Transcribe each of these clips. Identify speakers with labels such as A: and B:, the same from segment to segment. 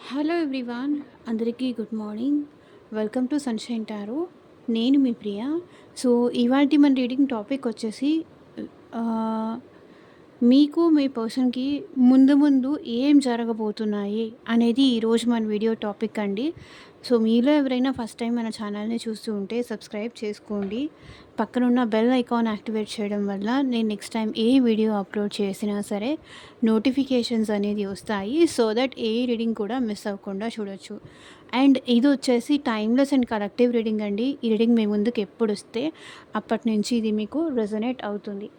A: Hello everyone, అందరికీ good morning. Welcome to sunshine tarot. నేను మీ ప్రియ. So, ఇవాల్టి మన రీడింగ్ టాపిక్ వచ్చేసి ఆహ్, మీకు మీ పర్సన్‌కి ముందు ముందు ఏం జరగబోతున్నాయి అనేది ఈరోజు మన వీడియో టాపిక్ అండి. సో, మీలో ఎవరైనా ఫస్ట్ టైం మన ఛానల్‌ని చూస్తూ ఉంటే సబ్స్క్రైబ్ చేసుకోండి. పక్కనున్న బెల్ ఐకాన్ యాక్టివేట్ చేయడం వల్ల నేను నెక్స్ట్ టైం ఏ వీడియో అప్లోడ్ చేసినా సరే నోటిఫికేషన్స్ అనేది వస్తాయి. సో దట్ ఏ రీడింగ్ కూడా మిస్ అవ్వకుండా చూడొచ్చు. అండ్ ఇది వచ్చేసి టైమ్‌లెస్ అండ్ కలెక్టివ్ రీడింగ్ అండి. ఈ రీడింగ్ మీ ముందుకు ఎప్పుడొస్తే అప్పటి నుంచి ఇది మీకు రెజొనేట్ అవుతుంది.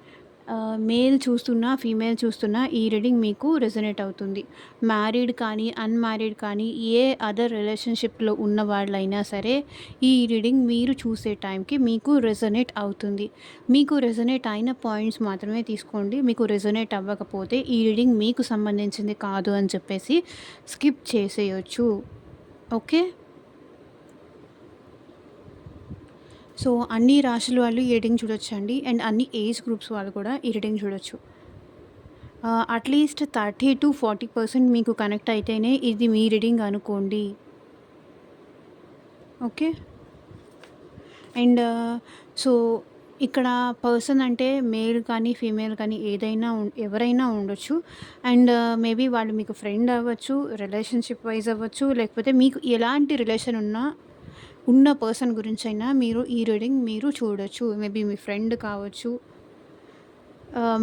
A: మేల్ చూస్తున్నా, ఫీమేల్ చూస్తున్నా ఈ రీడింగ్ మీకు రెజొనేట్ అవుతుంది. మ్యారీడ్ కానీ, అన్‌మ్యారీడ్ కానీ, ఏ అదర్ రిలేషన్‌షిప్‌లో ఉన్న వాళ్ళైనా సరే ఈ రీడింగ్ మీరు చూసే టైంకి మీకు రెజొనేట్ అవుతుంది. మీకు రెజొనేట్ అయిన పాయింట్స్ మాత్రమే తీసుకోండి. మీకు రెజొనేట్ అవ్వకపోతే ఈ రీడింగ్ మీకు సంబంధించింది కాదు అని చెప్పేసి స్కిప్ చేసేయొచ్చు. ఓకే. సో, అన్ని రాశుల వాళ్ళు ఈ రీడింగ్ చూడొచ్చండి. అండ్ అన్ని ఏజ్ గ్రూప్స్ వాళ్ళు కూడా ఈ రీడింగ్ చూడొచ్చు. అట్‌లీస్ట్ 30-40% మీకు కనెక్ట్ అయితేనే ఇది మీ రీడింగ్ అనుకోండి. ఓకే. అండ్ సో, ఇక్కడ పర్సన్ అంటే మేల్ కానీ, ఫీమేల్ కానీ ఏదైనా ఎవరైనా ఉండొచ్చు. అండ్ మేబీ వాళ్ళు మీకు ఫ్రెండ్ అవ్వచ్చు, రిలేషన్‌షిప్ వైస్ అవ్వచ్చు, లేకపోతే మీకు ఎలాంటి రిలేషన్ ఉన్న పర్సన్ గురించైనా మీరు ఈ రీడింగ్ మీరు చూడొచ్చు. మేబీ మీ ఫ్రెండ్ కావచ్చు,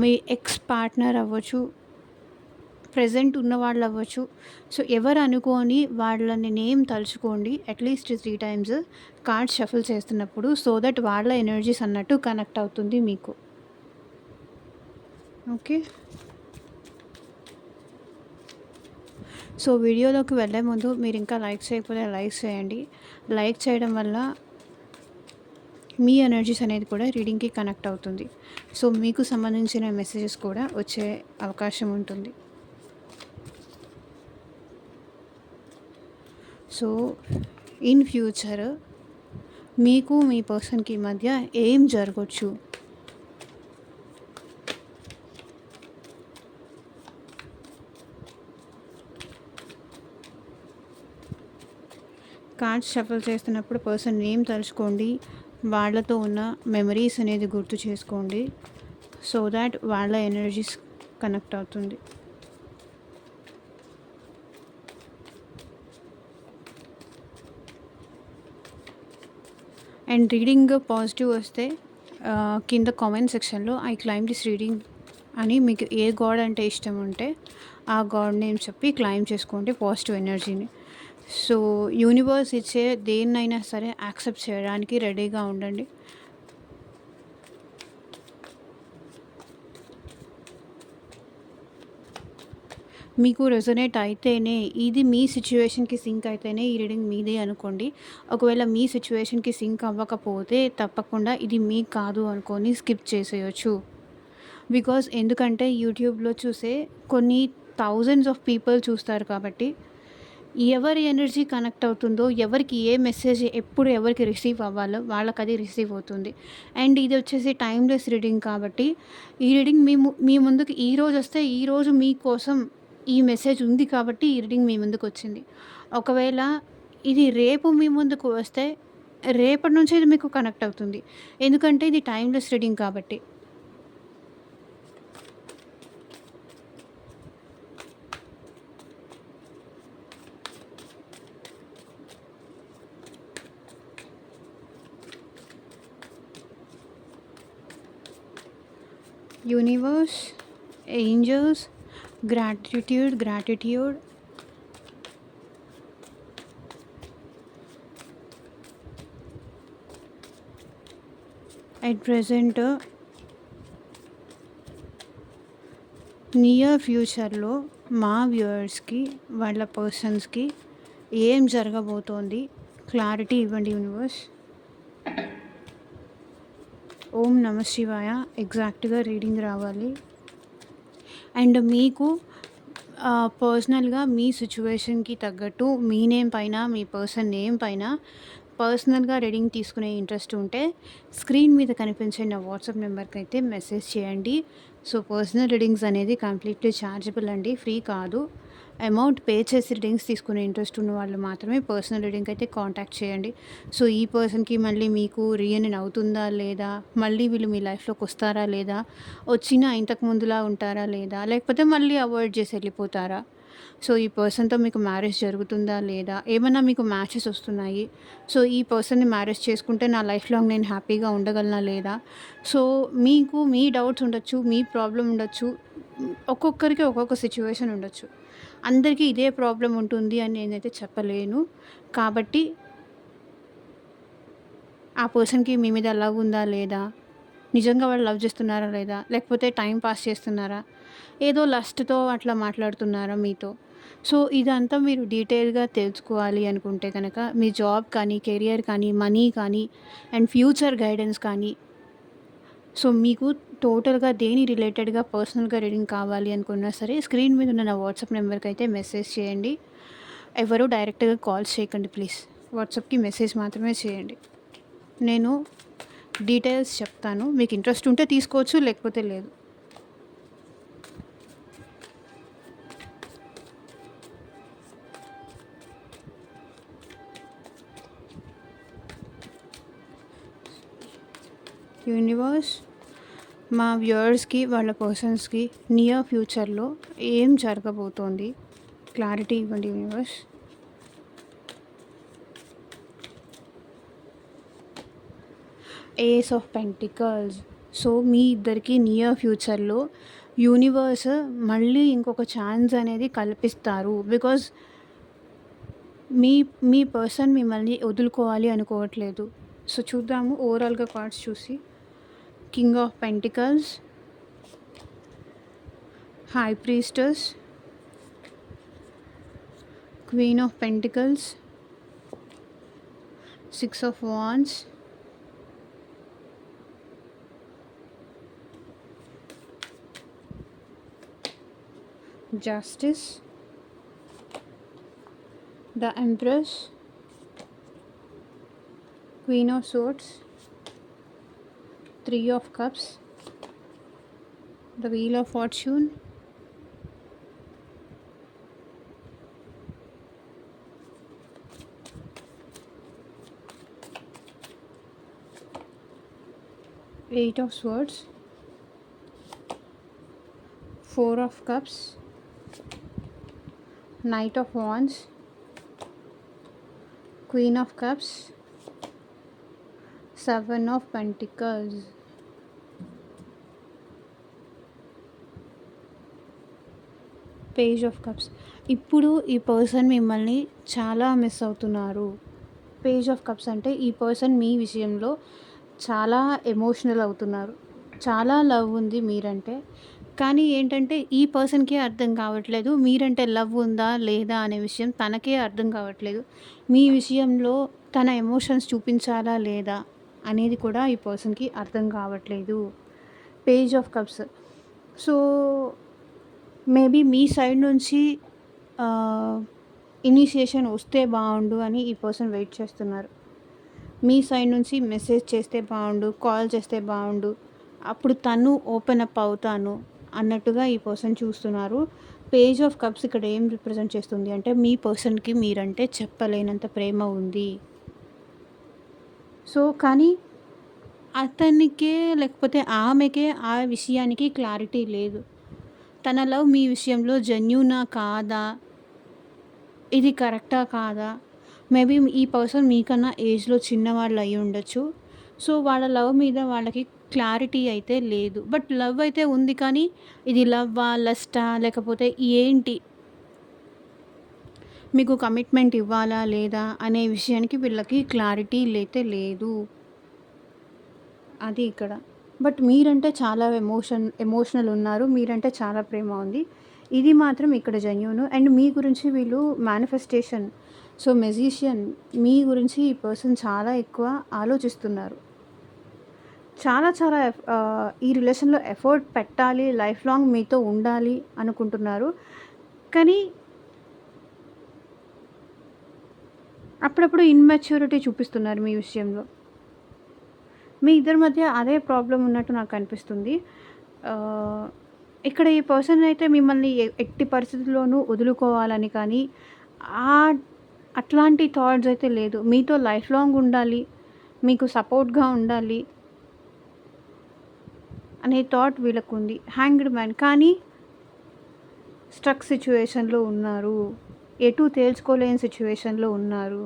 A: మీ ఎక్స్ పార్ట్నర్ అవ్వచ్చు, ప్రెజెంట్ ఉన్నవాళ్ళు అవ్వచ్చు. సో, ఎవరు అనుకోని వాళ్ళని నేమ్ తలుచుకోండి అట్‌లీస్ట్ 3 టైమ్స్ కార్డ్స్ షఫుల్ చేస్తున్నప్పుడు. సో దట్ వాళ్ళ ఎనర్జీస్ అన్నట్టు కనెక్ట్ అవుతుంది మీకు. ఓకే. సో, వీడియోలోకి వెళ్ళే ముందు మీరు ఇంకా లైక్ చేయకపోతే లైక్ చేయండి. లైక్ చేయడం వల్ల మీ ఎనర్జీస్ అనేది కూడా రీడింగ్‌కి కనెక్ట్ అవుతుంది. సో, మీకు సంబంధించిన మెసేజెస్ కూడా వచ్చే అవకాశం ఉంటుంది. సో, ఇన్ ఫ్యూచర్ మీకు మీ పర్సన్‌కి మధ్య ఏం జరగొచ్చు? కార్డ్స్ షఫుల్ చేస్తున్నప్పుడు పర్సన్ నేమ్ తలుచుకోండి. వాళ్ళతో ఉన్న మెమరీస్ అనేది గుర్తు చేసుకోండి. సో దాట్ వాళ్ళ ఎనర్జీస్ కనెక్ట్ అవుతుంది. అండ్ రీడింగ్ పాజిటివ్ వస్తే కింద కామెంట్ సెక్షన్లో ఐ క్లైమ్ దిస్ రీడింగ్ అని మీకు ఏ గాడ్ అంటే ఇష్టం ఉంటే ఆ గాడ్ నేమ్ చెప్పి క్లైమ్ చేసుకోండి పాజిటివ్ ఎనర్జీని. సో, యూనివర్స్ ఇచ్చే దేన్నైనా సరే యాక్సెప్ట్ చేయడానికి రెడీగా ఉండండి. మీకు రెజొనేట్ అయితేనే, ఇది మీ సిచ్యువేషన్‌కి సింక్ అయితేనే ఈ రీడింగ్ మీదే అనుకోండి. ఒకవేళ మీ సిచ్యువేషన్‌కి సింక్ అవ్వకపోతే తప్పకుండా ఇది మీకు కాదు అనుకోని స్కిప్ చేసేయొచ్చు. బికాజ్ ఎందుకంటే యూట్యూబ్‌లో చూసే కొన్ని థౌజండ్స్ ఆఫ్ పీపుల్ చూస్తారు కాబట్టి ఎవరి ఎనర్జీ కనెక్ట్ అవుతుందో, ఎవరికి ఏ మెసేజ్ ఎప్పుడు ఎవరికి రిసీవ్ అవ్వాలో వాళ్ళకది రిసీవ్ అవుతుంది. అండ్ ఇది వచ్చేసి టైమ్‌లెస్ రీడింగ్ కాబట్టి ఈ రీడింగ్ మీ ముందుకు ఈరోజు వస్తే ఈరోజు మీకోసం ఈ మెసేజ్ ఉంది కాబట్టి ఈ రీడింగ్ మీ ముందుకొచ్చింది. ఒకవేళ ఇది రేపు మీ ముందుకు వస్తే రేపటి నుంచే ఇది మీకు కనెక్ట్ అవుతుంది. ఎందుకంటే ఇది టైమ్‌లెస్ రీడింగ్ కాబట్టి. Universe, angels, gratitude. At present near ఫ్యూచర్లో మా వ్యూవర్స్కి, వాళ్ళ పర్సన్స్కి ఏం జరగబోతోంది క్లారిటీ ఇవ్వండి యూనివర్స్. ఓం నమ శివాయ. ఎగ్జాక్ట్గా రీడింగ్ రావాలి. అండ్ మీకు పర్సనల్గా మీ సిచ్యువేషన్కి తగ్గట్టు మీ నేమ్ పైన, మీ పర్సన్ నేమ్ పైన పర్సనల్గా రీడింగ్ తీసుకునే ఇంట్రెస్ట్ ఉంటే స్క్రీన్ మీద కనిపించే నా వాట్సాప్ నెంబర్కి అయితే మెసేజ్ చేయండి. సో, పర్సనల్ రీడింగ్స్ అనేది కంప్లీట్లీ ఛార్జబుల్ అండి, ఫ్రీ కాదు. అమౌంట్ పే చేసి రీడింగ్స్ తీసుకునే ఇంట్రెస్ట్ ఉన్న వాళ్ళు మాత్రమే పర్సనల్ రీడింగ్ అయితే కాంటాక్ట్ చేయండి. సో, ఈ పర్సన్‌కి మళ్ళీ మీకు రీయూనియన్ అవుతుందా లేదా? మళ్ళీ వీళ్ళు మీ లైఫ్‌లోకి వస్తారా లేదా? వచ్చినా ఇంతకు ముందులా ఉంటారా లేదా? లేకపోతే మళ్ళీ అవాయిడ్ చేసి వెళ్ళిపోతారా? సో, ఈ పర్సన్‌తో మీకు మ్యారేజ్ జరుగుతుందా లేదా? ఏమన్నా మీకు మ్యాచెస్ వస్తున్నాయి. సో, ఈ పర్సన్‌ని మ్యారేజ్ చేసుకుంటే నా లైఫ్ లాంగ్ నేను హ్యాపీగా ఉండగలనా లేదా? సో, మీకు మీ డౌట్స్ ఉండొచ్చు. మీ ప్రాబ్లమ్ ఉండొచ్చు. ఒక్కొక్కరికి ఒక్కొక్క సిట్యుయేషన్ ఉండొచ్చు. అందరికీ ఇదే ప్రాబ్లమ్ ఉంటుంది అని నేనైతే చెప్పలేను. కాబట్టి ఆ పర్సన్‌కి మీ మీద లవ్ ఉందా లేదా? నిజంగా వాళ్ళు లవ్ చేస్తున్నారా లేదా? లేకపోతే టైమ్ పాస్ చేస్తున్నారా? ఏదో లస్ట్‌తో అట్లా మాట్లాడుతున్నారా మీతో? సో, ఇదంతా మీరు డీటెయిల్‌గా తెలుసుకోవాలి అనుకుంటే గనక మీ జాబ్ కానీ, కెరియర్ కానీ, మనీ కానీ అండ్ ఫ్యూచర్ గైడెన్స్ కానీ, సో, మీకు టోటల్‌గా దేని రిలేటెడ్‌గా పర్సనల్‌గా రీడింగ్ కావాలి అనుకున్నా సరే స్క్రీన్ మీద ఉన్న నా వాట్సాప్ నెంబర్‌కైతే మెసేజ్ చేయండి. ఎవరు డైరెక్ట్‌గా కాల్స్ చేయకండి ప్లీజ్. వాట్సాప్‌కి మెసేజ్ మాత్రమే చేయండి. నేను డీటెయిల్స్ చెప్తాను. మీకు ఇంట్రెస్ట్ ఉంటే తీసుకోవచ్చు, లేకపోతే లేదు. యూనివర్స్ మా వ్యూవర్స్‌కి, వాళ్ళ పర్సన్స్‌కి నియర్ ఫ్యూచర్‌లో ఏం జరగబోతోంది? క్లారిటీ ఇవ్వండి universe. Ace of pentacles. So, మీ ఇద్దరికి నియర్ ఫ్యూచర్‌లో యూనివర్స్ మళ్ళీ ఇంకొక ఛాన్స్ అనేది కల్పిస్తారు. బికాజ్ మీ మీ పర్సన్ మిమ్మల్ని వదులుకోవాలి అనుకోవట్లేదు. సో, చూద్దాము ఓవరాల్‌గా కార్డ్స్ చూసి. King of pentacles, high priestess, queen of pentacles, six of wands, justice, the Empress, Queen of Swords, Three of Cups, the Wheel of Fortune, Eight of Swords, Four of Cups, Knight of Wands, Queen of Cups, Seven of Pentacles. Page of cups. ఇప్పుడు ఈ person మిమ్మల్ని చాలా miss అవుతున్నారు. Page of cups అంటే ఈ person మీ విషయంలో చాలా emotional అవుతున్నారు. చాలా లవ్ ఉంది మీరంటే. కానీ ఏంటంటే ఈ పర్సన్‌కే అర్థం కావట్లేదు. మీరంటే లవ్ ఉందా? లేదా? అనే విషయం తనకే అర్థం కావట్లేదు. మీ విషయంలో తన ఎమోషన్స్ చూపించాలా? లేదా? అనేది కూడా ఈ పర్సన్‌కి అర్థం కావట్లేదు. Page of cups. So, maybe me side నుంచి ఇనిషియేషన్ వస్తే బాగుండు అని ఈ పర్సన్ వెయిట్ చేస్తున్నారు. మీ సైడ్ నుంచి మెసేజ్ చేస్తే బాగుండు, కాల్ చేస్తే బాగుండు, అప్పుడు తను ఓపెన్ అప్ అవుతాను అన్నట్టుగా ఈ పర్సన్ చూస్తున్నారు. పేజ్ ఆఫ్ కప్స్ ఇక్కడ ఏం రిప్రజెంట్ చేస్తుంది అంటే మీ పర్సన్‌కి మీరంటే చెప్పలేనంత ప్రేమ ఉంది. సో, కానీ అతనికే లేకపోతే ఆమెకే ఆ విషయానికి క్లారిటీ లేదు. తన లవ్ మీ విషయంలో జెన్యూనా కాదా? ఇది కరెక్టా కాదా? మేబీ ఈ పర్సన్ మీకన్నా ఏజ్‌లో చిన్నవాళ్ళు అయ్యి ఉండొచ్చు. సో, వాళ్ళ లవ్ మీద వాళ్ళకి క్లారిటీ అయితే లేదు. బట్ లవ్ అయితే ఉంది, కానీ ఇది లవ్వా? లస్టా? లేకపోతే ఏంటి? మీకు కమిట్మెంట్ ఇవ్వాలా? లేదా? అనే విషయానికి వీళ్ళకి క్లారిటీ అయితే లేదు. అది ఇక్కడ. బట్ మీరంటే చాలా ఎమోషనల్ ఉన్నారు. మీరంటే చాలా ప్రేమ ఉంది. ఇది మాత్రం ఇక్కడ జెన్యూన్. అండ్ మీ గురించి వీళ్ళు మేనిఫెస్టేషన్, సో మెజిషియన్ మీ గురించి ఈ పర్సన్ చాలా ఎక్కువ ఆలోచిస్తున్నారు. చాలా చాలా ఈ రిలేషన్‌లో ఎఫర్ట్ పెట్టాలి, లైఫ్ లాంగ్ మీతో ఉండాలి అనుకుంటున్నారు. కానీ అప్పుడప్పుడు ఇమ్మెచ్యూరిటీ చూపిస్తున్నారు మీ విషయంలో. మీ ఇద్దరి మధ్య అదే ప్రాబ్లమ్ ఉన్నట్టు నాకు అనిపిస్తుంది. ఇక్కడ ఈ పర్సన్ అయితే మిమ్మల్ని ఎట్టి పరిస్థితుల్లోనూ వదులుకోవాలని కానీ, ఆహ్, అట్లాంటి థాట్స్ అయితే లేదు. మీతో లైఫ్ లాంగ్ ఉండాలి, మీకు సపోర్ట్‌గా ఉండాలి అనే థాట్ వీళ్ళకుంది. హ్యాంగ్డ్ మ్యాన్ కానీ స్ట్రక్ సిట్యుయేషన్‌లో ఉన్నారు. ఎటూ తేల్చుకోలేని సిట్యుయేషన్‌లో ఉన్నారు.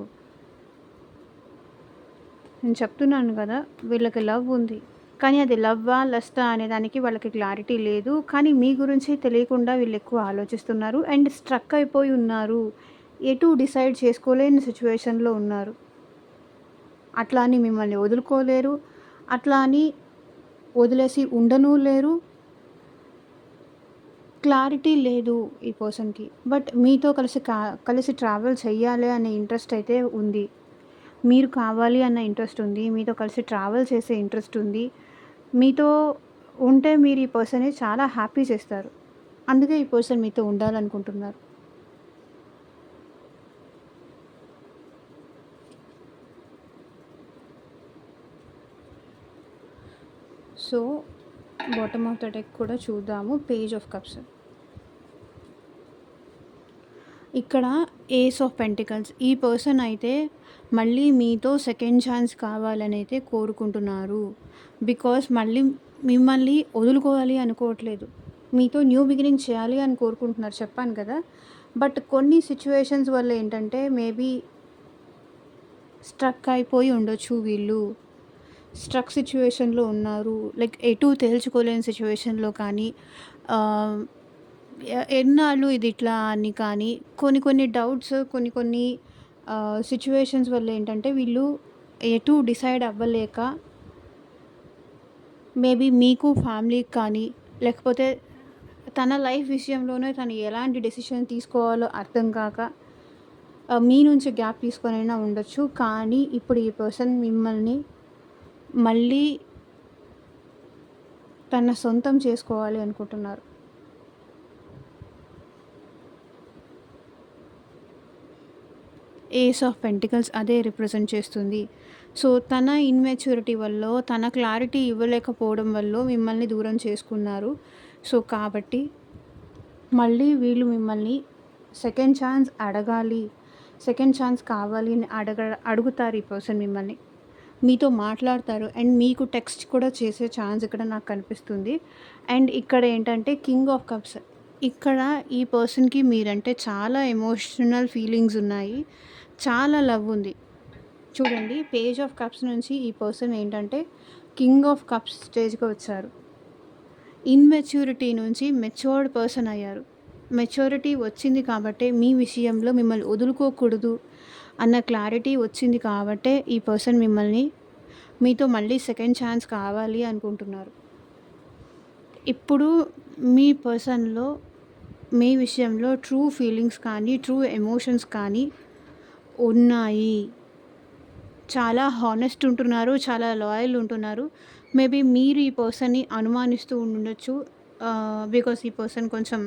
A: నేను చెప్తున్నాను కదా! వీళ్ళకి లవ్ ఉంది. కానీ అది లవ్వా? లస్టా? అనే దానికి వాళ్ళకి క్లారిటీ లేదు. కానీ మీ గురించి తెలియకుండా వీళ్ళెక్కువ ఆలోచిస్తున్నారు. అండ్ స్ట్రక్ అయిపోయి ఉన్నారు. ఎటూ డిసైడ్ చేసుకోలేని సిట్యుయేషన్‌లో ఉన్నారు. అట్లా అని మిమ్మల్ని వదులుకోలేరు. అట్లా అని వదిలేసి ఉండనూ లేరు. క్లారిటీ లేదు ఈ పర్సన్‌కి. బట్ మీతో కలిసి ట్రావెల్ చెయ్యాలి అనే ఇంట్రెస్ట్ అయితే ఉంది. మీరు కావాలి అన్న ఇంట్రెస్ట్ ఉంది. మీతో కలిసి ట్రావెల్ చేసే ఇంట్రెస్ట్ ఉంది. మీతో ఉంటే మీరు ఈ పర్సన్‌ని చాలా హ్యాపీ చేస్తారు. అందుకే ఈ పర్సన్ మీతో ఉండాలనుకుంటున్నారు. So, bottom of the deck కూడా చూద్దాము. Page of cups. ఇక్కడ ఏస్ ఆఫ్ పెంటికల్స్. ఈ పర్సన్ అయితే మళ్ళీ మీతో సెకండ్ ఛాన్స్ కావాలని అయితే కోరుకుంటున్నారు. బికాస్ మళ్ళీ మిమ్మల్ని వదులుకోవాలి అనుకోవట్లేదు. మీతో న్యూ బిగినింగ్ చేయాలి అని కోరుకుంటున్నారు. చెప్పాను కదా! బట్ కొన్ని సిట్యుయేషన్స్ వల్ల ఏంటంటే మేబీ స్ట్రక్ అయిపోయి ఉండొచ్చు వీళ్ళు. స్ట్రక్ సిట్యుయేషన్‌లో ఉన్నారు. లైక్ ఎటూ తేల్చుకోలేని సిట్యుయేషన్‌లో కానీ ఎన్నాళ్ళు ఇది ఇట్లా అని కానీ కొన్ని డౌట్స్ కొన్ని సిట్యుయేషన్స్ వల్ల ఏంటంటే వీళ్ళు ఎటూ డిసైడ్ అవ్వలేక మేబీ మీకు ఫ్యామిలీకి కానీ లేకపోతే తన లైఫ్ విషయంలోనే తను ఎలాంటి డెసిషన్ తీసుకోవాలో అర్థం కాక మీ నుంచి గ్యాప్ తీసుకొనైనా ఉండొచ్చు. కానీ ఇప్పుడు ఈ పర్సన్ మిమ్మల్ని మళ్ళీ తన సొంతం చేసుకోవాలి అనుకుంటున్నారు. ఏస్ ఆఫ్ పెంటికల్స్ అదే రిప్రజెంట్ చేస్తుంది. సో, తన ఇన్‌మెచ్యూరిటీ వల్లో, తన క్లారిటీ ఇవ్వలేకపోవడం వల్లో మిమ్మల్ని దూరం చేసుకున్నారు. సో, కాబట్టి మళ్ళీ వీళ్ళు మిమ్మల్ని సెకండ్ ఛాన్స్ అడగాలి, సెకండ్ ఛాన్స్ కావాలి అని అడుగుతారు ఈ పర్సన్ మిమ్మల్ని. మీతో మాట్లాడతారు అండ్ మీకు టెక్స్ట్ కూడా చేసే ఛాన్స్ ఇక్కడ నాకు కనిపిస్తుంది. అండ్ ఇక్కడ ఏంటంటే కింగ్ ఆఫ్ కప్స్. ఇక్కడ ఈ పర్సన్‌కి మీరంటే చాలా ఎమోషనల్ ఫీలింగ్స్ ఉన్నాయి. చాలా లవ్ ఉంది. చూడండి పేజ్ ఆఫ్ కప్స్ నుంచి ఈ పర్సన్ ఏంటంటే కింగ్ ఆఫ్ కప్స్ స్టేజ్‌కి వచ్చారు. ఇన్‌మెచ్యూరిటీ నుంచి మెచ్యూర్డ్ పర్సన్ అయ్యారు. మెచ్యూరిటీ వచ్చింది కాబట్టే మీ విషయంలో మిమ్మల్ని వదులుకోకూడదు అన్న క్లారిటీ వచ్చింది కాబట్టే ఈ పర్సన్ మిమ్మల్ని మీతో మళ్ళీ సెకండ్ ఛాన్స్ కావాలి అనుకుంటున్నారు. ఇప్పుడు మీ పర్సన్‌లో మీ విషయంలో ట్రూ ఫీలింగ్స్ కానీ, ట్రూ ఎమోషన్స్ కానీ ఉన్నాయి. చాలా హానెస్ట్ ఉంటున్నారు. చాలా లాయల్ ఉంటున్నారు. మేబీ మీరు ఈ పర్సన్‌ని అనుమానిస్తూ ఉండొచ్చు. బికాస్ ఈ పర్సన్ కొంచెం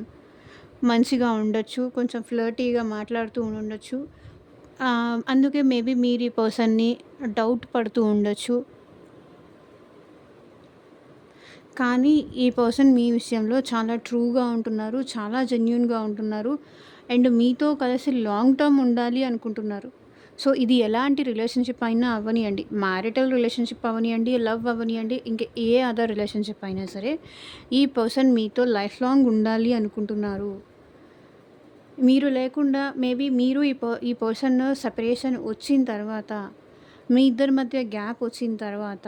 A: మంచిగా ఉండొచ్చు. కొంచెం ఫ్లర్టీగా మాట్లాడుతూ ఉండొచ్చు. అందుకే మేబీ మీరు ఈ పర్సన్‌ని డౌట్ పడుతూ ఉండొచ్చు. కానీ ఈ పర్సన్ మీ విషయంలో చాలా ట్రూగా ఉంటున్నారు. చాలా జెన్యూన్‌గా ఉంటున్నారు. అండ్ మీతో కలిసి లాంగ్ టర్మ్ ఉండాలి అనుకుంటున్నారు. సో, ఇది ఎలాంటి రిలేషన్‌షిప్ అయినా అవ్వనియండి. మ్యారిటల్ రిలేషన్‌షిప్ అవ్వనియండి, లవ్ అవ్వనియండి, ఇంక ఏ అదర్ రిలేషన్‌షిప్ అయినా సరే, ఈ పర్సన్ మీతో లైఫ్ లాంగ్ ఉండాలి అనుకుంటున్నారు. మీరు లేకుండా మేబీ మీరు ఈ పర్సన్ సెపరేషన్ వచ్చిన తర్వాత, మీ ఇద్దరి మధ్య గ్యాప్ వచ్చిన తర్వాత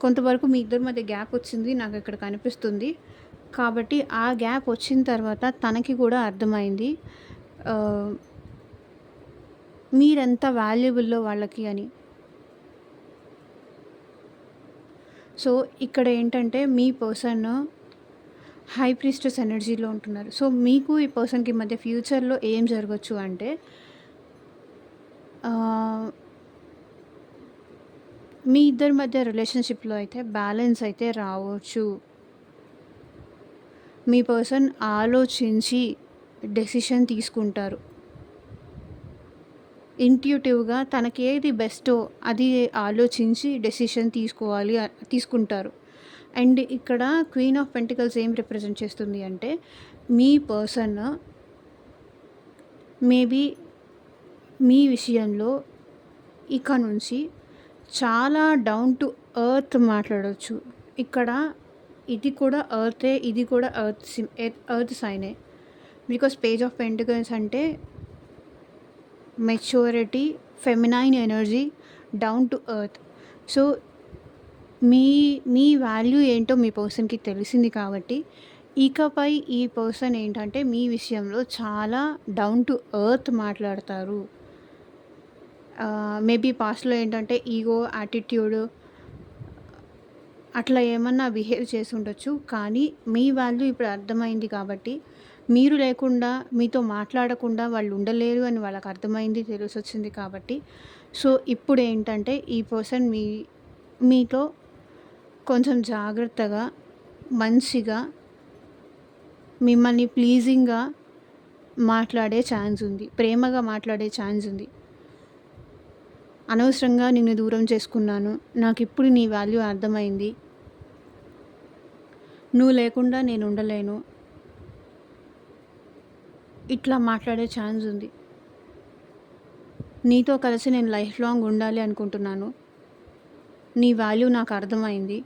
A: కొంతవరకు మీ ఇద్దరి మధ్య గ్యాప్ వచ్చింది నాకు ఇక్కడ కనిపిస్తుంది. కాబట్టి ఆ గ్యాప్ వచ్చిన తర్వాత తనకి కూడా అర్థమైంది మీరెంత వాల్యుబుల్లో వాళ్ళకి అని. సో, ఇక్కడ ఏంటంటే మీ పర్సన్ హై ప్రీస్టెస్ ఎనర్జీలో ఉంటున్నారు. సో, మీకు ఈ పర్సన్‌కి మధ్య ఫ్యూచర్‌లో ఏం జరగొచ్చు అంటే మీ ఇద్దరి మధ్య రిలేషన్‌షిప్‌లో అయితే బ్యాలెన్స్ అయితే రావచ్చు. మీ పర్సన్ ఆలోచించి డెసిషన్ తీసుకుంటారు. ఇంట్యూటివ్‌గా తనకేది బెస్టో అది ఆలోచించి డెసిషన్ తీసుకుంటారు. అండ్ ఇక్కడ క్వీన్ ఆఫ్ పెంటికల్స్ ఏం రిప్రజెంట్ చేస్తుంది అంటే, మీ పర్సన్ మేబీ మీ విషయంలో ఇక నుంచి చాలా డౌన్ టు ఎర్త్ మాట్లాడొచ్చు. ఇక్కడ ఇది కూడా ఎర్తే, ఇది కూడా ఎర్త్ సైనే. బికాస్ పేజ్ ఆఫ్ పెంటికల్స్ అంటే maturity, feminine energy, down to earth. So మీ మీ వాల్యూ ఏంటో మీ పర్సన్‌కి తెలిసింది కాబట్టి, ఇకపై ఈ పర్సన్ ఏంటంటే మీ విషయంలో చాలా డౌన్ టు ఎర్త్ మాట్లాడతారు. మేబీ పాస్ట్‌లో ఏంటంటే ఈగో, యాటిట్యూడ్ అట్లా ఏమన్నా బిహేవ్ చేసి ఉండొచ్చు. కానీ మీ వాల్యూ ఇప్పుడు అర్థమైంది కాబట్టి, మీరు లేకుండా, మీతో మాట్లాడకుండా వాళ్ళు ఉండలేరు అని వాళ్ళకి అర్థమైంది, తెలిసొచ్చింది కాబట్టి, సో ఇప్పుడేంటంటే ఈ పర్సన్ మీతో కొంచెం జాగ్రత్తగా, మంచిగా, మిమ్మల్ని ప్లీజింగ్‌గా మాట్లాడే ఛాన్స్ ఉంది. ప్రేమగా మాట్లాడే ఛాన్స్ ఉంది. అనవసరంగా నిన్ను దూరం చేసుకున్నాను. నాకిప్పుడు నీ వాల్యూ అర్థమైంది. నువ్వు లేకుండా నేను ఉండలేను. ఇట్లా మాట్లాడే ఛాన్స్ ఉంది. నీతో కలిసి నేను లైఫ్ లాంగ్ ఉండాలి అనుకుంటున్నాను. నీ వాల్యూ నాకు అర్థమైంది.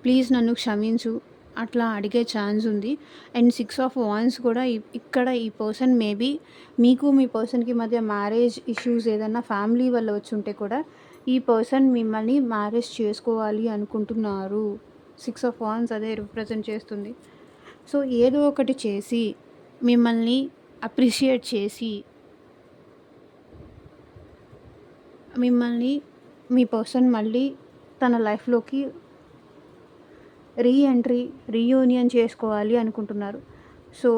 A: ప్లీజ్ నన్ను క్షమించు. అట్లా అడిగే ఛాన్స్ ఉంది. అండ్ 6 ఆఫ్ వాండ్స్ కూడా ఇక్కడ ఈ పర్సన్ మేబీ మీకు మీ పర్సన్‌కి మధ్య మ్యారేజ్ ఇష్యూస్ ఏదన్నా ఫ్యామిలీ వల్ల వచ్చుంటే కూడా ఈ పర్సన్ మిమ్మల్ని మ్యారేజ్ చేసుకోవాలి అనుకుంటున్నారు. 6 ఆఫ్ వాండ్స్ అదే రిప్రజెంట్ చేస్తుంది. సో ఏదో ఒకటి చేసి మిమ్మల్ని అప్రిషియేట్ చేసి మిమ్మల్ని మీ పర్సన్ మళ్ళీ తన లైఫ్‌లోకి రీయూనియన్ చేసుకోవాలి అనుకుంటున్నారు. సో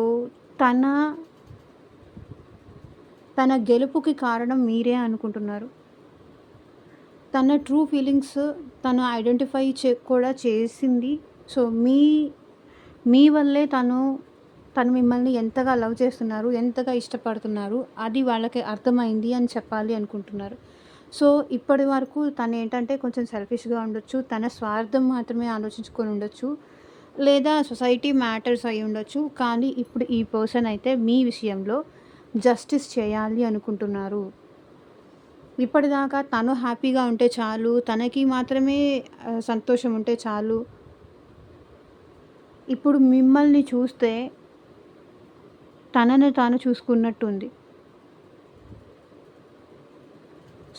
A: తన గెలుపుకి కారణం మీరే అనుకుంటున్నారు. తన ట్రూ ఫీలింగ్స్ తను ఐడెంటిఫై కూడా చేసింది. సో మీ వల్లే తను మిమ్మల్ని ఎంతగా లవ్ చేస్తున్నారు, ఎంతగా ఇష్టపడుతున్నారు అది వాళ్ళకి అర్థమైంది అని చెప్పాలి అనుకుంటున్నారు. సో ఇప్పటి వరకు తనేంటంటే కొంచెం సెల్ఫిష్‌గా ఉండొచ్చు. తన స్వార్థం మాత్రమే ఆలోచించుకొని ఉండొచ్చు. లేదా సొసైటీ మ్యాటర్స్ అయ్యి ఉండొచ్చు. కానీ ఇప్పుడు ఈ పర్సన్ అయితే మీ విషయంలో జస్టిస్ చేయాలి అనుకుంటున్నారు. ఇప్పటిదాకా తను హ్యాపీగా ఉంటే చాలు, తనకి మాత్రమే సంతోషం ఉంటే చాలు. ఇప్పుడు మిమ్మల్ని చూస్తే తనని తాను చూసుకున్నట్టుంది.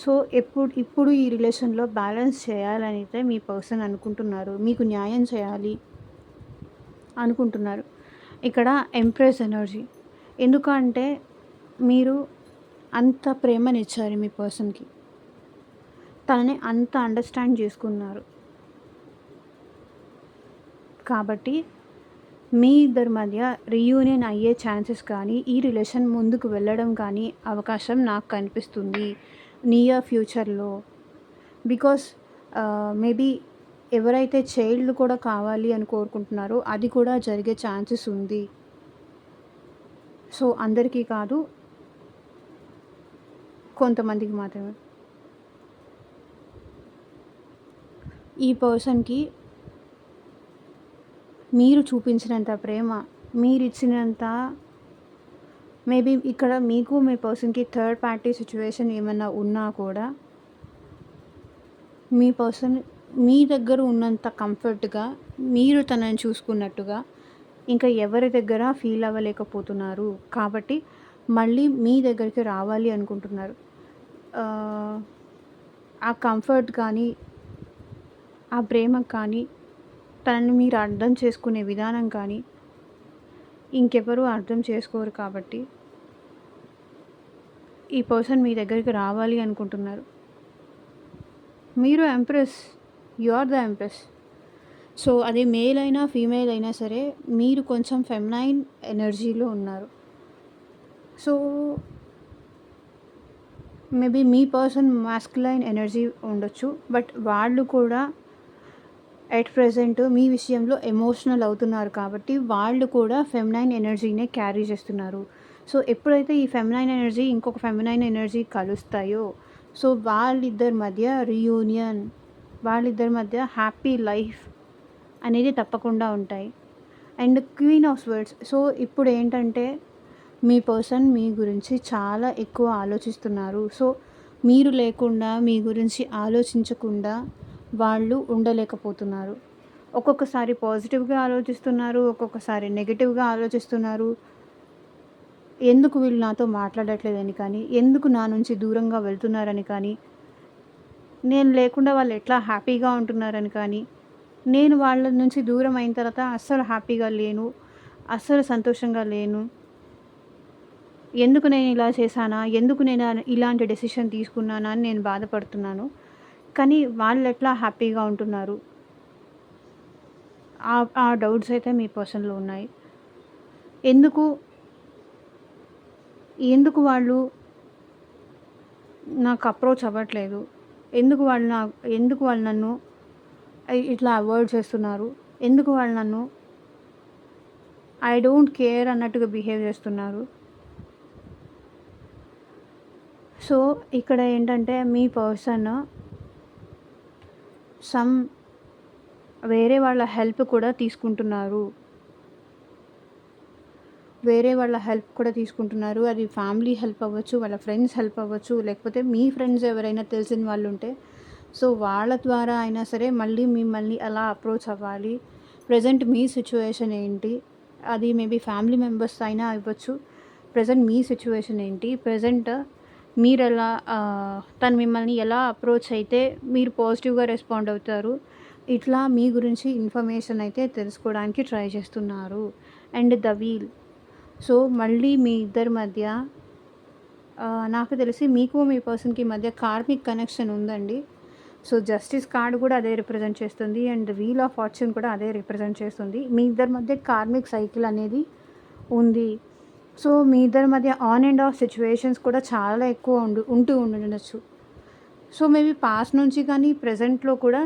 A: సో ఇప్పుడు ఈ రిలేషన్‌లో బ్యాలెన్స్ చేయాలని అయితే మీ పర్సన్ అనుకుంటున్నారు. మీకు న్యాయం చేయాలి అనుకుంటున్నారు. ఇక్కడ ఎంప్రెస్ ఎనర్జీ. ఎందుకంటే మీరు అంత ప్రేమనిచ్చారు మీ పర్సన్‌కి. తనని అంత అండర్‌స్టాండ్ చేసుకున్నారు. కాబట్టి మీ ఇద్దరి మధ్య రీయూనియన్ అయ్యే ఛాన్సెస్ కానీ, ఈ రిలేషన్ ముందుకు వెళ్ళడం కానీ అవకాశం నాకు కనిపిస్తుంది నియర్ ఫ్యూచర్‌లో. బికాస్ మేబీ ఎవరైతే చైల్డ్ కూడా కావాలి అని కోరుకుంటున్నారో అది కూడా జరిగే ఛాన్సెస్ ఉంది. సో అందరికీ కాదు, కొంతమందికి మాత్రమే. ఈ పర్సన్‌కి మీరు చూపించినంత ప్రేమ, మీరిచ్చినంత మేబీ ఇక్కడ మీకు మీ పర్సన్‌కి థర్డ్ పార్టీ సిచ్యువేషన్ ఏమన్నా ఉన్నా కూడా మీ పర్సన్ మీ దగ్గర ఉన్నంత కంఫర్ట్‌గా మీరు తనని చూసుకున్నట్టుగా ఇంకా ఎవరి దగ్గర ఫీల్ అవ్వలేకపోతున్నారు. కాబట్టి మళ్ళీ మీ దగ్గరికి రావాలి అనుకుంటున్నారు. ఆ కంఫర్ట్ కానీ, ఆ ప్రేమ కానీ, తనని మీరు అర్థం చేసుకునే విధానం కానీ ఇంకెవరూ అర్థం చేసుకోరు. కాబట్టి ఈ పర్సన్ మీ దగ్గరికి రావాలి అనుకుంటున్నారు. మీరు empress, you are the empress. So అది మేల్ అయినా ఫీమేల్ అయినా సరే మీరు కొంచెం ఫెమినైన్ ఎనర్జీలో ఉన్నారు. సో మేబీ మీ పర్సన్ మాస్కులైన్ ఎనర్జీ ఉండొచ్చు. బట్ వాళ్ళు కూడా ఎట్ ప్రెజెంట్ మీ విషయంలో ఎమోషనల్ అవుతున్నారు కాబట్టి వాళ్ళు కూడా ఫెమినైన్ ఎనర్జీనే క్యారీ చేస్తున్నారు. సో ఎప్పుడైతే ఈ ఫెమినైన్ ఎనర్జీ ఇంకొక ఫెమినైన్ ఎనర్జీ కలుస్తాయో సో వాళ్ళిద్దరి మధ్య రీయూనియన్, వాళ్ళిద్దరి మధ్య హ్యాపీ లైఫ్ అనేది తప్పకుండా ఉంటాయి. And queen of swords. So ఇప్పుడు ఏంటంటే మీ పర్సన్ మీ గురించి చాలా ఎక్కువ ఆలోచిస్తున్నారు. సో మీరు లేకుండా మీ గురించి ఆలోచించకుండా వాళ్ళు ఉండలేకపోతున్నారు. ఒక్కొక్కసారి పాజిటివ్గా ఆలోచిస్తున్నారు, ఒక్కొక్కసారి నెగిటివ్గా ఆలోచిస్తున్నారు. ఎందుకు వీళ్ళు నాతో మాట్లాడట్లేదని కానీ, ఎందుకు నా నుంచి దూరంగా వెళ్తున్నారని కానీ, నేను లేకుండా వాళ్ళు ఎట్లా హ్యాపీగా ఉంటున్నారని కానీ, నేను వాళ్ళ నుంచి దూరం అయిన తర్వాత అస్సలు హ్యాపీగా లేను, అస్సలు సంతోషంగా లేను. ఎందుకు నేను ఇలా చేశానా, ఎందుకు నేను ఇలాంటి డెసిషన్ తీసుకున్నానా అని నేను బాధపడుతున్నాను. కానీ వాళ్ళు ఎట్లా హ్యాపీగా ఉంటున్నారు, ఆ డౌట్స్ అయితే మీ పర్సన్లో ఉన్నాయి. ఎందుకు ఎందుకు వాళ్ళు నాకు అప్రోచ్ అవ్వట్లేదు, ఎందుకు వాళ్ళు నన్ను ఇట్లా అవాయిడ్ చేస్తున్నారు, ఎందుకు వాళ్ళు నన్ను ఐ డోంట్ కేర్ అన్నట్టుగా బిహేవ్ చేస్తున్నారు. సో ఇక్కడ ఏంటంటే మీ పర్సన్ వేరే వాళ్ళ హెల్ప్ కూడా తీసుకుంటున్నారు. అది ఫ్యామిలీ హెల్ప్ అవ్వచ్చు, వాళ్ళ ఫ్రెండ్స్ హెల్ప్ అవ్వచ్చు, లేకపోతే మీ ఫ్రెండ్స్ ఎవరైనా తెలిసిన వాళ్ళు ఉంటే సో వాళ్ళ ద్వారా అయినా సరే మళ్ళీ మిమ్మల్ని ఎలా అప్రోచ్ అవ్వాలి, ప్రజెంట్ మీ సిచ్యువేషన్ ఏంటి, అది మేబీ ఫ్యామిలీ మెంబర్స్ అయినా అవ్వచ్చు. ప్రజెంట్ మీ సిచ్యువేషన్ ఏంటి, ప్రజెంట్ మీరు ఎలా తను మిమ్మల్ని ఎలా అప్రోచ్ అయితే మీరు పాజిటివ్గా రెస్పాండ్ అవుతారు, ఇట్లా మీ గురించి ఇన్ఫర్మేషన్ అయితే తెలుసుకోవడానికి ట్రై చేస్తున్నారు. And the wheel. సో మళ్ళీ మీ ఇద్దరి మధ్య నాకు తెలిసి మీకు మీ పర్సన్కి మధ్య కార్మిక్ కనెక్షన్ ఉందండి. సో జస్టిస్ కార్డ్ కూడా అదే రిప్రజెంట్ చేస్తుంది, అండ్ వీల్ ఆఫ్ ఫార్చ్యూన్ కూడా అదే రిప్రజెంట్ చేస్తుంది. మీ ఇద్దరి మధ్య కార్మిక్ సైకిల్ అనేది ఉంది. సో మీ ఇద్దరి మధ్య ఆన్ అండ్ ఆఫ్ సిచ్యువేషన్స్ కూడా చాలా ఎక్కువ ఉండొచ్చు. సో మేబీ పాస్ట్ నుంచి కానీ ప్రజెంట్లో కూడా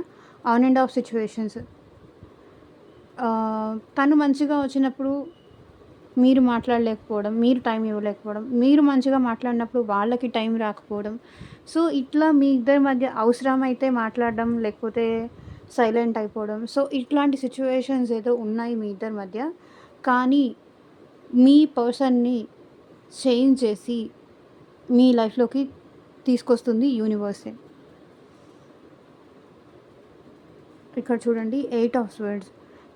A: ఆన్ అండ్ ఆఫ్ సిచ్యువేషన్స్. తను మంచిగా వచ్చినప్పుడు మీరు మాట్లాడలేకపోవడం, మీరు టైం ఇవ్వలేకపోవడం, మీరు మంచిగా మాట్లాడినప్పుడు వాళ్ళకి టైం రాకపోవడం. సో ఇట్లా మీ ఇద్దరి మధ్య అవసరమైతే మాట్లాడడం, లేకపోతే సైలెంట్ అయిపోవడం. సో ఇట్లాంటి సిచ్యువేషన్స్ ఏదో ఉన్నాయి మీ ఇద్దరి మధ్య. కానీ మీ పర్సన్ని చేంజ్ చేసి మీ లైఫ్లోకి తీసుకొస్తుంది యూనివర్సే. ఇక్కడ చూడండి, 8 ఆఫ్ స్వర్డ్స్.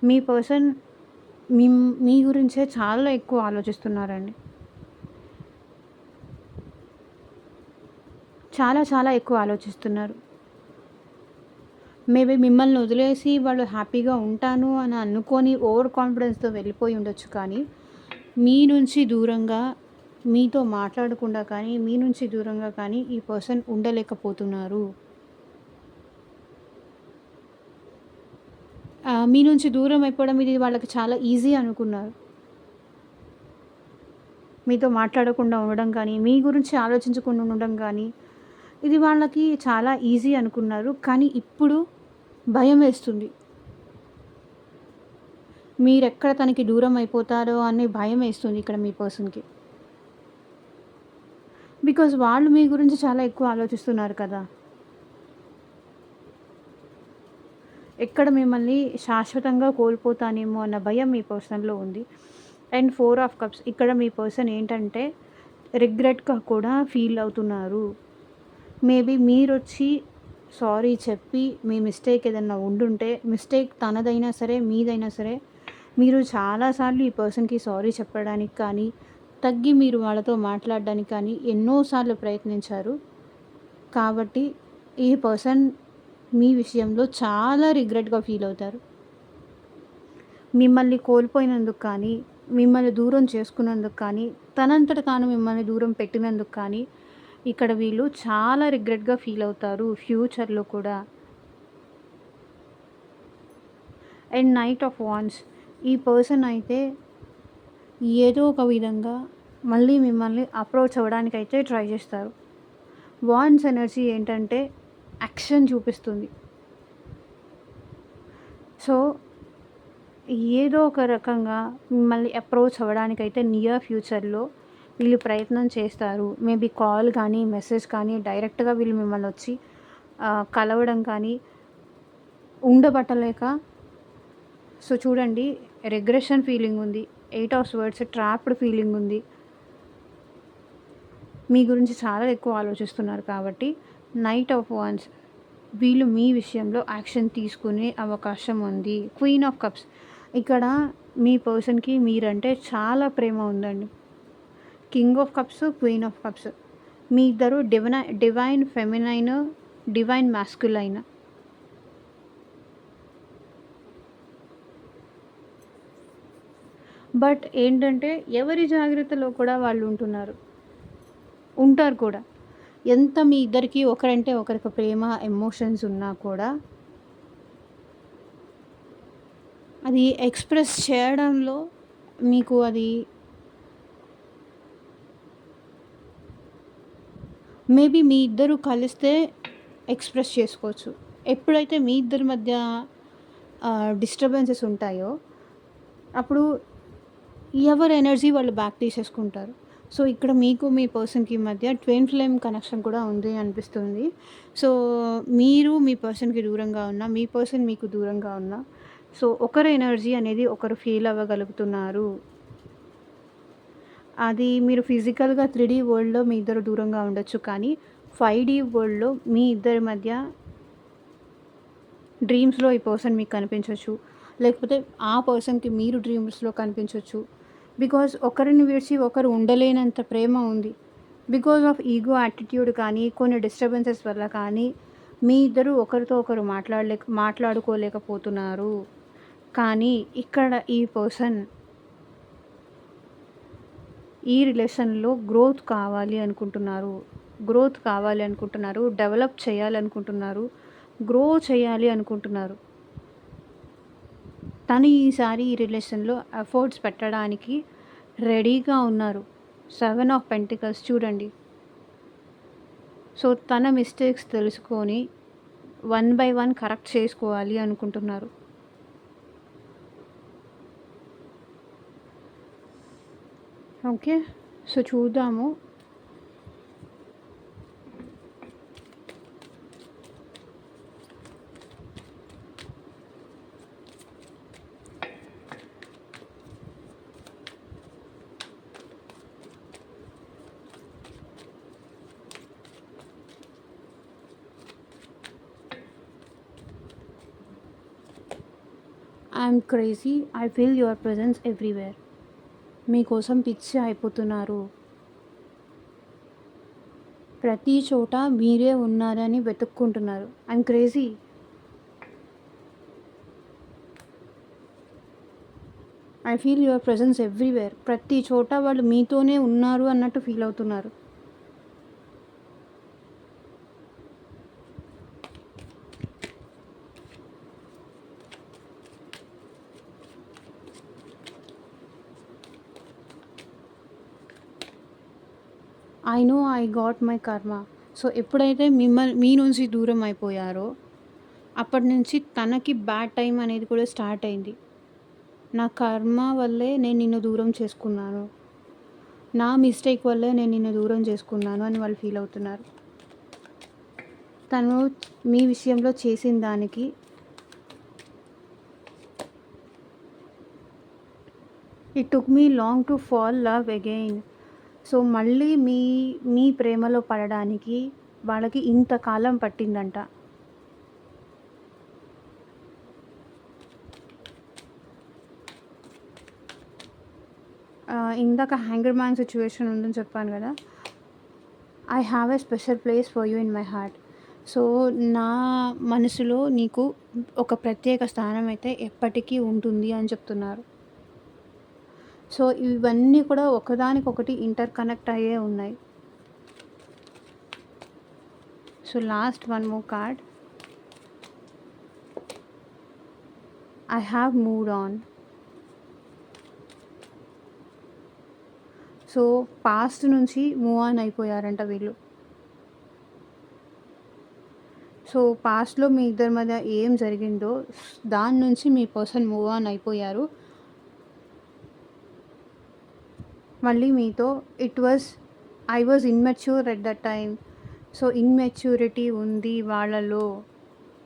A: మీ పర్సన్ మీ గురించే చాలా ఎక్కువ ఆలోచిస్తున్నారండి. చాలా చాలా ఎక్కువ ఆలోచిస్తున్నారు. మేబీ మిమ్మల్ని వదిలేసి వాళ్ళు హ్యాపీగా ఉంటాను అని అనుకొని ఓవర్ కాన్ఫిడెన్స్తో వెళ్ళిపోయి ఉండొచ్చు. కానీ మీ నుంచి దూరంగా, మీతో మాట్లాడకుండా కానీ, మీ నుంచి దూరంగా కానీ ఈ పర్సన్ ఉండలేకపోతున్నారు. మీ నుంచి దూరం అయిపోవడం ఇది వాళ్ళకి చాలా ఈజీ అనుకున్నారు. మీతో మాట్లాడకుండా ఉండడం కానీ, మీ గురించి ఆలోచించకుండా ఉండడం కానీ ఇది వాళ్ళకి చాలా ఈజీ అనుకున్నారు. కానీ ఇప్పుడు భయం వేస్తుంది. మీరెక్కడ తనకి దూరం అయిపోతారో అనే భయం వేస్తుంది ఇక్కడ మీ పర్సన్కి. బికాజ్ వాళ్ళు మీ గురించి చాలా ఎక్కువ ఆలోచిస్తున్నారు కదా. ఎక్కడ మిమ్మల్ని శాశ్వతంగా కోల్పోతానేమో అన్న భయం మీ పర్సన్లో ఉంది. And 4 of cups. ఇక్కడ మీ పర్సన్ ఏంటంటే రిగ్రెట్గా కూడా ఫీల్ అవుతున్నారు. మేబీ మీరొచ్చి సారీ చెప్పి మీ మిస్టేక్ ఏదన్నా ఉండుంటే, మిస్టేక్ తనదైనా సరే మీదైనా సరే, మీరు చాలాసార్లు ఈ పర్సన్కి సారీ చెప్పడానికి కానీ, తగ్గి మీరు వాళ్ళతో మాట్లాడడానికి కానీ ఎన్నోసార్లు ప్రయత్నించారు. కాబట్టి ఈ పర్సన్ మీ విషయంలో చాలా రిగ్రెట్గా ఫీల్ అవుతారు. మిమ్మల్ని కోల్పోయినందుకు కానీ, మిమ్మల్ని దూరం చేసుకున్నందుకు కానీ, తనంతట తాను మిమ్మల్ని దూరం పెట్టినందుకు కానీ ఇక్కడ వీళ్ళు చాలా రిగ్రెట్గా ఫీల్ అవుతారు ఫ్యూచర్లో కూడా. And knight of wands. ఈ పర్సన్ అయితే ఏదో ఒక విధంగా మళ్ళీ మిమ్మల్ని అప్రోచ్ అవ్వడానికి అయితే ట్రై చేస్తారు. వాండ్స్ ఎనర్జీ ఏంటంటే యాక్షన్ చూపిస్తుంది. సో ఏదో ఒక రకంగా మిమ్మల్ని అప్రోచ్ అవ్వడానికైతే నియర్ ఫ్యూచర్లో వీళ్ళు ప్రయత్నం చేస్తారు. మేబీ కాల్ కానీ, మెసేజ్ కానీ, డైరెక్ట్గా వీళ్ళు మిమ్మల్ని వచ్చి కలవడం కానీ, ఉండబట్టలేక సో చూడండి, రిగ్రెషన్ ఫీలింగ్ ఉంది. 8 ఆఫ్ స్వర్డ్స్ ట్రాప్డ్ ఫీలింగ్ ఉంది. మీ గురించి చాలా ఎక్కువ ఆలోచిస్తున్నారు కాబట్టి నైట్ ఆఫ్ వాన్స్ వీళ్ళు మీ విషయంలో యాక్షన్ తీసుకునే అవకాశం ఉంది. క్వీన్ ఆఫ్ కప్స్ ఇక్కడ మీ పర్సన్కి మీరంటే చాలా ప్రేమ ఉందండి. King of cups, queen of cups మీ ఇద్దరు divine feminine, divine masculine. But ఏంటంటే ఎవరి జాగ్రత్తలో కూడా వాళ్ళు ఉంటారు కూడా. ఎంత మీ ఇద్దరికి ఒకరంటే ఒకరికి ప్రేమ, ఎమోషన్స్ ఉన్నా కూడా అది ఎక్స్‌ప్రెస్ చేయడంలో మీకు అది మేబీ మీ ఇద్దరు కలిస్తే ఎక్స్‌ప్రెస్ చేసుకోవచ్చు. ఎప్పుడైతే మీ ఇద్దరి మధ్య డిస్టర్బెన్సెస్ ఉంటాయో అప్పుడు ఎవరి ఎనర్జీ వాళ్ళు బ్యాక్ తీసేసుకుంటారు. సో ఇక్కడ మీకు మీ పర్సన్‌కి మధ్య ట్విన్ ఫ్లేమ్ కనెక్షన్ కూడా ఉంది అనిపిస్తుంది. సో మీరు మీ పర్సన్‌కి దూరంగా ఉన్నా, మీ పర్సన్ మీకు దూరంగా ఉన్నా, సో ఒకరి ఎనర్జీ అనేది ఒకరు ఫీల్ అవ్వగలుగుతున్నారు. అది మీరు ఫిజికల్‌గా 3D వరల్డ్‌లో మీ ఇద్దరు దూరంగా ఉండొచ్చు. కానీ 5D వరల్డ్‌లో మీ ఇద్దరి మధ్య డ్రీమ్స్‌లో ఈ పర్సన్ మీకు కనిపించొచ్చు. లేకపోతే ఆ పర్సన్‌కి మీరు డ్రీమ్స్‌లో కనిపించొచ్చు. బికాజ్ ఒకరిని విడిచి ఒకరు ఉండలేనంత ప్రేమ ఉంది. బికాజ్ ఆఫ్ ఈగో యాటిట్యూడ్ కానీ, కొన్ని డిస్టర్బెన్సెస్ వల్ల కానీ మీ ఇద్దరు ఒకరితో ఒకరు మాట్లాడుకోలేకపోతున్నారు. కానీ ఇక్కడ ఈ పర్సన్ ఈ రిలేషన్‌లో గ్రోత్ కావాలి అనుకుంటున్నారు. డెవలప్ చేయాలనుకుంటున్నారు. గ్రో చేయాలి అనుకుంటున్నారు. తను ఈసారి ఈ రిలేషన్‌లో ఎఫర్ట్స్ పెట్టడానికి రెడీగా ఉన్నారు. 7 ఆఫ్ పెంటికల్స్ చూడండి. సో తన మిస్టేక్స్ తెలుసుకొని 1 బై 1 కరెక్ట్ చేసుకోవాలి అనుకుంటున్నారు. ఓకే. సో చూద్దాము. I'm crazy, I feel your presence everywhere. మీకోసం పిచ్చి అయిపోతున్నారు. ప్రతి చోట మీరే ఉన్నారని వెతుక్కుంటున్నారు. I'm crazy. I feel your presence everywhere. ప్రతి చోట వాళ్ళు మీతోనే ఉన్నారు అన్నట్టు ఫీల్ అవుతున్నారు. I know I got my karma. So ఎప్పుడైతే మీ నుంచి దూరం అయిపోయారో అప్పటి నుంచి తనకి బ్యాడ్ టైం అనేది కూడా స్టార్ట్ అయింది. నా కర్మ వల్లే నేను నిన్ను దూరం చేసుకున్నాను, నా మిస్టేక్ వల్లే నేను నిన్ను దూరం చేసుకున్నాను అని వాళ్ళు ఫీల్ అవుతున్నారు. తను మీ విషయంలో చేసిన దానికి it took me long to fall love again. So మళ్ళీ మీ ప్రేమలో పడడానికి వాళ్ళకి ఇంతకాలం పట్టిందంట. ఇందాక హ్యాంగర్ మ్యాన్ సిచ్యువేషన్ ఉందని చెప్పాను కదా. I have a special place for you in my heart. So నా మనసులో నీకు ఒక ప్రత్యేక స్థానం అయితే ఎప్పటికీ ఉంటుంది అని చెప్తున్నారు. సో ఇవన్నీ కూడా ఒకదానికొకటి ఇంటర్ కనెక్ట్ అయ్యే ఉన్నాయి. So last one more card. I have moved on. So past నుంచి మూవ్ ఆన్ అయిపోయారంట వీళ్ళు. సో పాస్ట్లో మీ ఇద్దరి మధ్య ఏం జరిగిందో దాని నుంచి మీ పర్సన్ మూవ్ ఆన్ అయిపోయారు. మళ్ళీ మీతో I was immature at that time. So immaturity ఉంది వాళ్ళలో.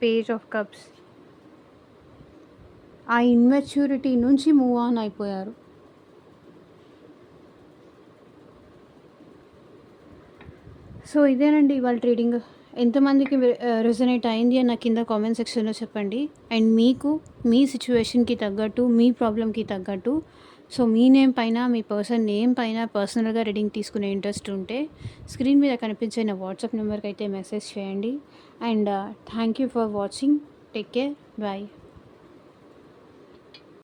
A: Page of cups. ఆ ఇమ్మెచ్యూరిటీ నుంచి మూవ్ ఆన్ అయిపోయారు. సో ఇదేనండి ఇవాళ రీడింగ్. ఎంతమందికి రెజొనేట్ అయింది అని నాకు కింద కామెంట్ సెక్షన్లో చెప్పండి. అండ్ మీకు మీ సిచ్యువేషన్కి తగ్గట్టు, మీ ప్రాబ్లమ్కి తగ్గట్టు, సో మీ నేమ్ పైన, మీ పర్సన్ నేమ్ పైన పర్సనల్గా రీడింగ్ తీసుకునే ఇంట్రెస్ట్ ఉంటే స్క్రీన్ మీద కనిపించే నా వాట్సాప్ నెంబర్కి అయితే మెసేజ్ చేయండి. And thank you for watching. Take care. Bye.